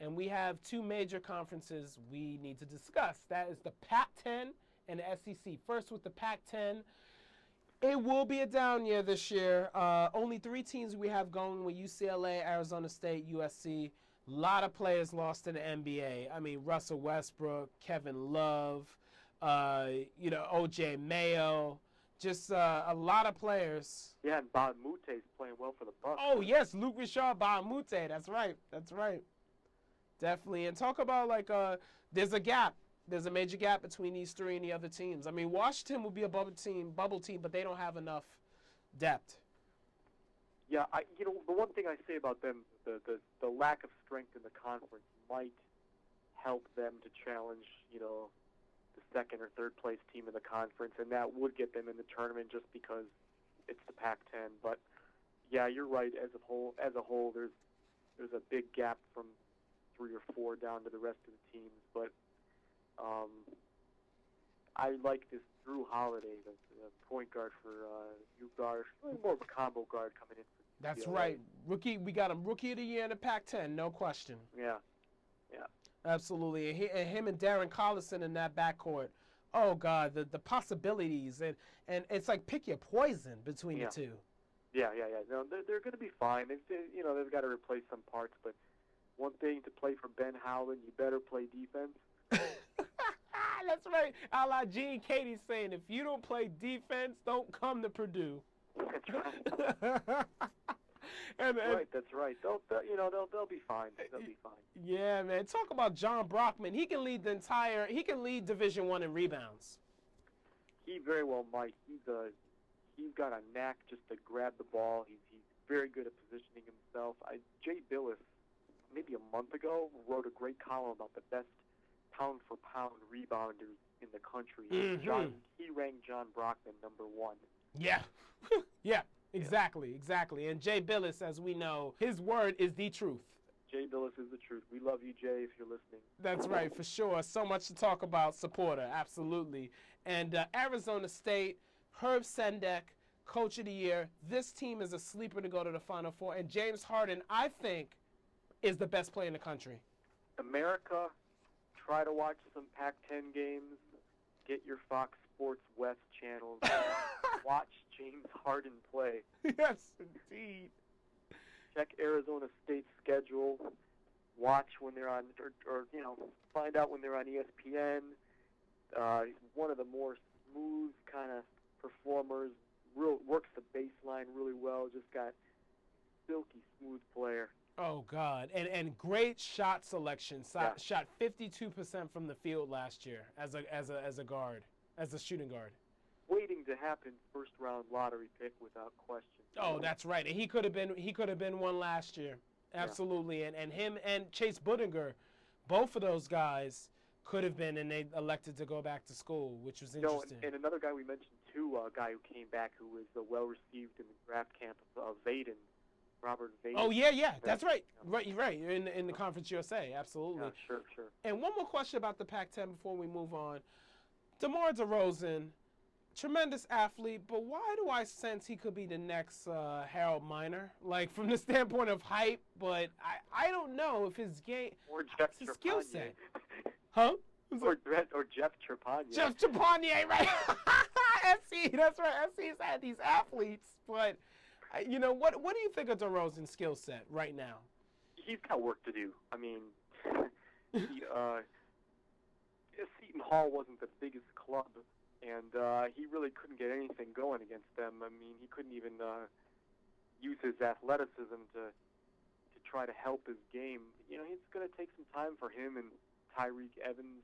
And we have two major conferences we need to discuss. That is the Pac-10 and the SEC. First with the Pac-10. It will be a down year this year. Only 3 teams we have going with UCLA, Arizona State, USC. A lot of players lost in the NBA. I mean, Russell Westbrook, Kevin Love, O.J. Mayo. Just a lot of players. Yeah, and Bob Moute's playing well for the Bucks. Oh, yes, Luke Richard, Bob Moute. That's right. Definitely. And talk about, there's a gap. There's a major gap between these 3 and the other teams. I mean, Washington will be a bubble team, but they don't have enough depth. Yeah, the one thing I say about them, the lack of strength in the conference might help them to challenge, the second or third place team in the conference, and that would get them in the tournament just because it's the Pac-10. But yeah, you're right. As a whole, there's a big gap from 3 or 4 down to the rest of the teams. But I like this Drew Holiday, the point guard for UGAR, more of a combo guard coming in. That's right. Rookie, we got him Rookie of the Year in the Pac-10, no question. Yeah. Absolutely. And him and Darren Collison in that backcourt. Oh, God, the possibilities. And it's like pick your poison between the two. Yeah. No, they're going to be fine. They've got to replace some parts, but one thing to play for Ben Howland, you better play defense. That's right. A la Gene Katie saying, if you don't play defense, don't come to Purdue. That's right. That's right. They'll be fine. They'll be fine. Yeah, man. Talk about John Brockman. He can lead Division I in rebounds. He very well might. He's got a knack just to grab the ball. He's very good at positioning himself. Jay Billis, maybe a month ago, wrote a great column about the best pound-for-pound rebounders in the country. Mm-hmm. He ranked John Brockman number 1. Yeah. Yeah, exactly. And Jay Billis, as we know, his word is the truth. Jay Billis is the truth. We love you, Jay, if you're listening. That's right, for sure. So much to talk about, supporter, absolutely. And Arizona State, Herb Sendek, Coach of the Year. This team is a sleeper to go to the Final Four. And James Harden, I think, is the best player in the country. America, try to watch some Pac-10 games. Get your Fox Sports West channels. Watch James Harden play. Yes, indeed. Check Arizona State's schedule. Watch when they're on, or find out when they're on ESPN. He's one of the more smooth kind of performers. Works the baseline really well. Just got silky smooth player. Oh, God. And great shot selection. Shot 52% from the field last year as a guard, as a shooting guard. Waiting to happen, first round lottery pick without question. Oh, that's right. And he could have been one last year. Absolutely. Yeah. And him and Chase Budinger, both of those guys could have been, and they elected to go back to school, which was interesting. And another guy we mentioned too, a guy who came back who was well received in the draft camp of Vaden. Robert Vaden. Oh, yeah, that's right. Right, in the Conference USA, absolutely. Yeah, sure. And one more question about the Pac-10 before we move on. DeMar DeRozan, tremendous athlete, but why do I sense he could be the next Harold Miner? Like, from the standpoint of hype, but I don't know if his game, or Jeff his skill set. Huh? Or Jeff Trepanier. Jeff Trepanier, right? SC, that's right. SC's had these athletes, but... what do you think of DeRozan's skill set right now? He's got work to do. I mean, Seton Hall wasn't the biggest club, and he really couldn't get anything going against them. I mean, he couldn't even use his athleticism to try to help his game. It's going to take some time for him and Tyreek Evans.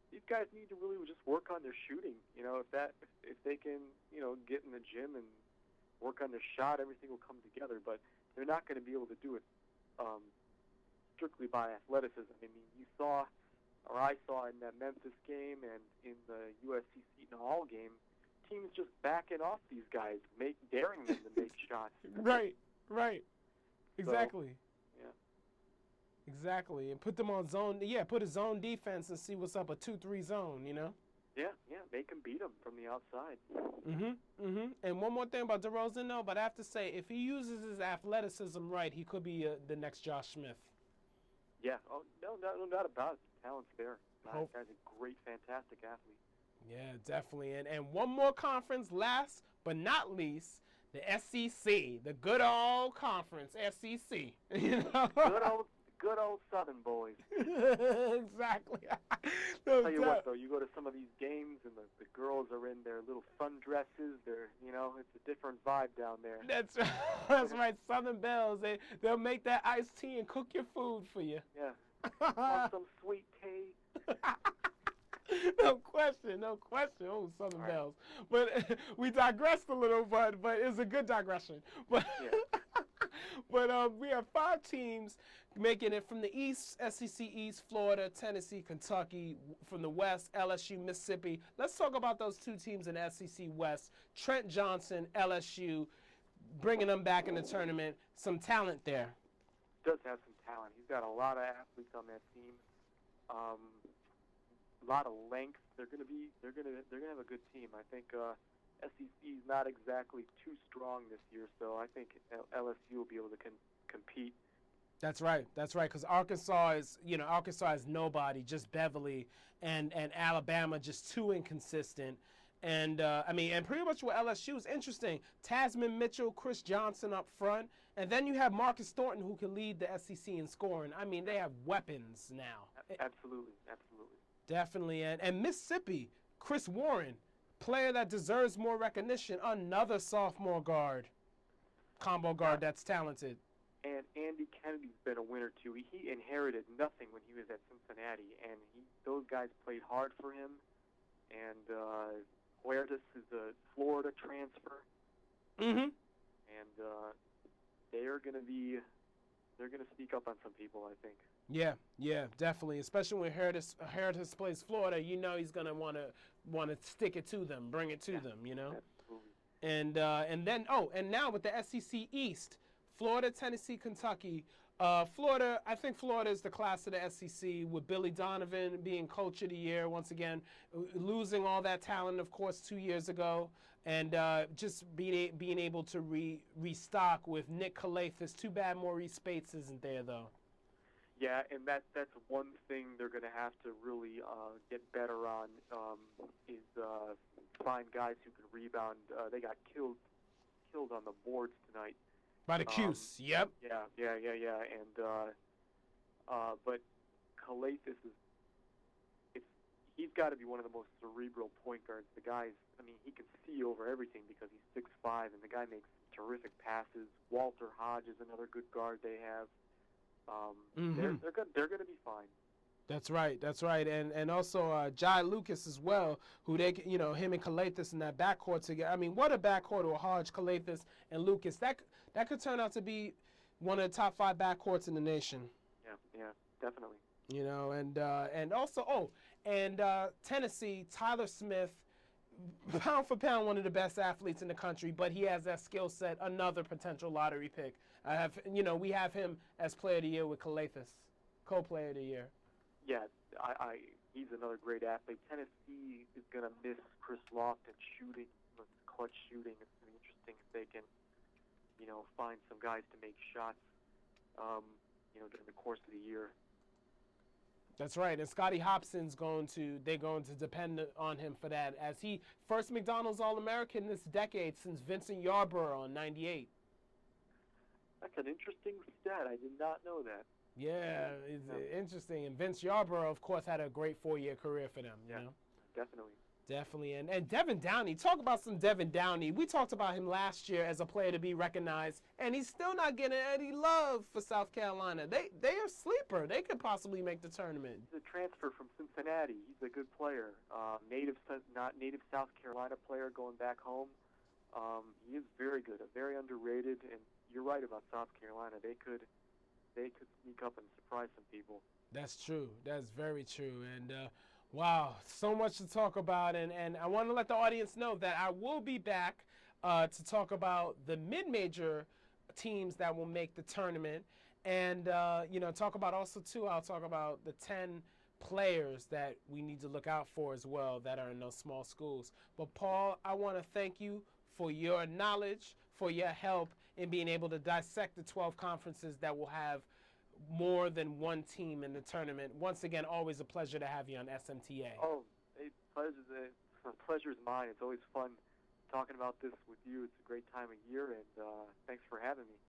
These guys need to really just work on their shooting. If they can, get in the gym and work on their shot, everything will come together. But they're not going to be able to do it strictly by athleticism. I mean, I saw in that Memphis game and in the USC Seton Hall game, teams just backing off these guys, daring them to make shots. Right. Exactly. So, yeah. Exactly, and put them on zone. Yeah, put a zone defense and see what's up, a 2-3 zone. Yeah, they can beat them from the outside. And one more thing about DeRozan, though, but I have to say, if he uses his athleticism right, he could be the next Josh Smith. Yeah. Oh, no, not about it. Talent's there. That guy's a great, fantastic athlete. Yeah, definitely. And one more conference, last but not least, the SEC, the good old conference, SEC. You know? Good old Southern boys. Exactly. Tell you what, though, you go to some of these games and the girls are in their little sundresses. It's a different vibe down there. That's right. That's right. Southern Bells. They'll make that iced tea and cook your food for you. Yeah. Want some sweet tea? No question. Oh, Southern Bells. But we digressed a little, but it's a good digression. But but we have 5 teams making it from the East, SEC East, Florida, Tennessee, Kentucky. From the West, LSU, Mississippi. Let's talk about those 2 teams in the SEC West. Trent Johnson, LSU, bringing them back in the tournament. Some talent there. Does have some talent. He's got a lot of athletes on that team. A lot of length. They're gonna have a good team. I think SEC is not exactly too strong this year, so I think LSU will be able to compete. That's right. Because Arkansas is nobody, just Beverly, and Alabama just too inconsistent. And and pretty much with LSU is interesting. Tasman Mitchell, Chris Johnson up front, and then you have Marcus Thornton who can lead the SEC in scoring. I mean, they have weapons now. Absolutely. Definitely, and Mississippi, Chris Warren, player that deserves more recognition, another sophomore combo guard that's talented. And Andy Kennedy's been a winner too. He inherited nothing when he was at Cincinnati, and those guys played hard for him. And Huertas is a Florida transfer. Mm-hmm. And they're gonna sneak up on some people, I think. Yeah, definitely. Especially when Huertas plays Florida, he's gonna want to stick it to them, bring it to them. Absolutely. And now with the SEC East, Florida, Tennessee, Kentucky. Florida, I think Florida is the class of the SEC with Billy Donovan being coach of the year once again, losing all that talent, of course, 2 years ago, and just being able to restock with Nick Calathis. Too bad Maurice Spates isn't there, though. Yeah, and that's one thing they're going to have to really get better on is find guys who can rebound. They got killed on the boards tonight. By the Cuse, yep. Yeah. And but Calathis he's got to be one of the most cerebral point guards. The guy's, he can see over everything because he's 6'5", and the guy makes terrific passes. Walter Hodge is another good guard they have. They're going to be fine. That's right, and also Jai Lucas as well, who him and Calathis in that backcourt together. What a backcourt with Hodge, Calathis, and Lucas. That could turn out to be one of the top 5 backcourts in the nation. Yeah, definitely. And Tennessee, Tyler Smith, pound for pound one of the best athletes in the country, but he has that skill set. Another potential lottery pick. We have him as player of the year with Calathis, co-player of the year. Yeah, he's another great athlete. Tennessee is going to miss Chris Lofton shooting, clutch shooting. It's going to be interesting if they can, find some guys to make shots, during the course of the year. That's right, and Scotty Hobson's they're going to depend on him for that, as he first McDonald's All-American this decade since Vincent Yarborough in '98. That's an interesting stat. I did not know that. Yeah, it's interesting. And Vince Yarborough, of course, had a great 4-year career for them. Yeah, definitely. Definitely. And Devin Downey, talk about some Devin Downey. We talked about him last year as a player to be recognized, and he's still not getting any love for South Carolina. They are a sleeper. They could possibly make the tournament. He's a transfer from Cincinnati. He's a good player. Native South Carolina player going back home. He is very good, very underrated, and you're right about South Carolina. They could sneak up and surprise some people. That's true. That's very true. And wow, so much to talk about. And I want to let the audience know that I will be back to talk about the mid-major teams that will make the tournament. And, talk about also, too, I'll talk about the 10 players that we need to look out for as well that are in those small schools. But, Paul, I want to thank you for your knowledge, for your help in being able to dissect the 12 conferences that will have more than one team in the tournament. Once again, always a pleasure to have you on SMTA. Oh, pleasure's mine. It's always fun talking about this with you. It's a great time of year, and thanks for having me.